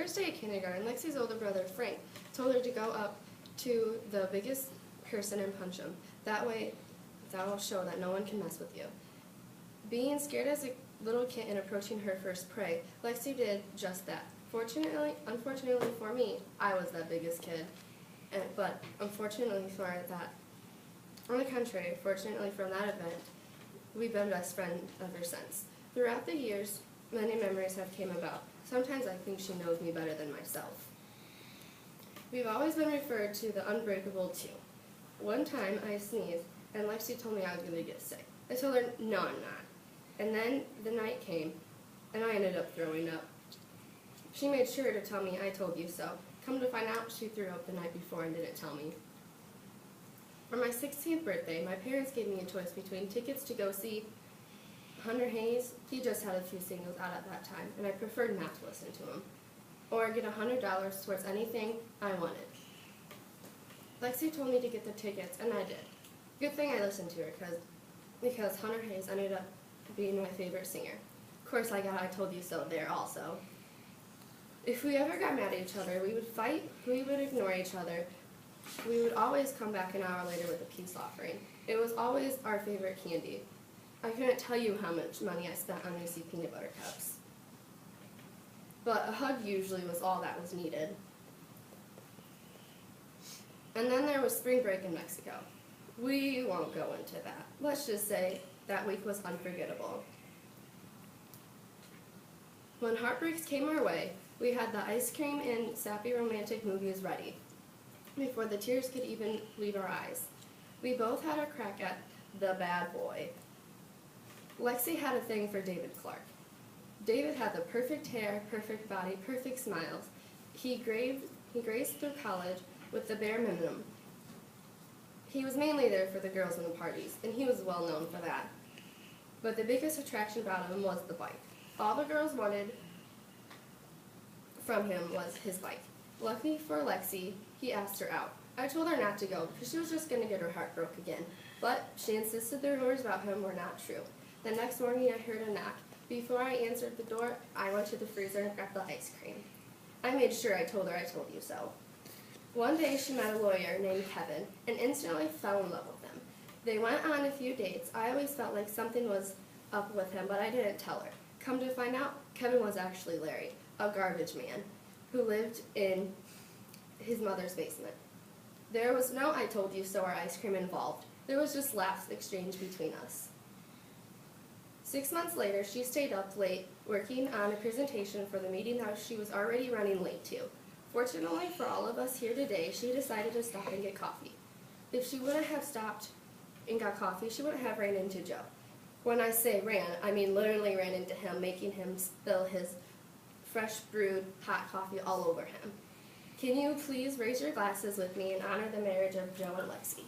first day of kindergarten, Lexi's older brother, Frank, told her to go up to the biggest person and punch him. That way, that will show that no one can mess with you. Being scared as a little kitten approaching her first prey, Lexi did just that. Unfortunately for me, I was that biggest kid. But unfortunately for that, on the contrary, fortunately from that event, we've been best friends ever since. Throughout the years, many memories have came about. Sometimes I think she knows me better than myself. We've always been referred to the unbreakable two. One time I sneezed, and Lexi told me I was going to get sick. I told her, no, I'm not. And then the night came, and I ended up throwing up. She made sure to tell me I told you so. Come to find out, she threw up the night before and didn't tell me. For my 16th birthday, my parents gave me a choice between tickets to go see Hunter Hayes. He just had a few singles out at that time, and I preferred not to listen to him, or get $100 towards anything I wanted. Lexi told me to get the tickets, and I did. Good thing I listened to her, because Hunter Hayes ended up being my favorite singer. Of course, I got I Told You So there also. If we ever got mad at each other, we would fight, we would ignore each other. We would always come back an hour later with a peace offering. It was always our favorite candy. I couldn't tell you how much money I spent on Reese's peanut butter cups. But a hug usually was all that was needed. And then there was spring break in Mexico. We won't go into that. Let's just say that week was unforgettable. When heartbreaks came our way, we had the ice cream and sappy romantic movies ready, before the tears could even leave our eyes. We both had a crack at the bad boy. Lexi had a thing for David Clark. David had the perfect hair, perfect body, perfect smiles. He grazed through college with the bare minimum. He was mainly there for the girls and the parties, and he was well known for that. But the biggest attraction about him was the bike. All the girls wanted from him was his bike. Luckily for Lexi, he asked her out. I told her not to go because she was just going to get her heart broke again, but she insisted the rumors about him were not true. The next morning I heard a knock. Before I answered the door, I went to the freezer and grabbed the ice cream. I made sure I told her I told you so. One day she met a lawyer named Kevin and instantly fell in love with him. They went on a few dates. I always felt like something was up with him, but I didn't tell her. Come to find out, Kevin was actually Larry, a garbage man who lived in his mother's basement. There was no I told you so or ice cream involved. There was just laughs exchanged between us. 6 months later, she stayed up late working on a presentation for the meeting that she was already running late to. Fortunately for all of us here today, she decided to stop and get coffee. If she wouldn't have stopped and got coffee, she wouldn't have ran into Joe. When I say ran, I mean literally ran into him, making him spill his fresh brewed hot coffee all over him. Can you please raise your glasses with me and honor the marriage of Joe and Lexi?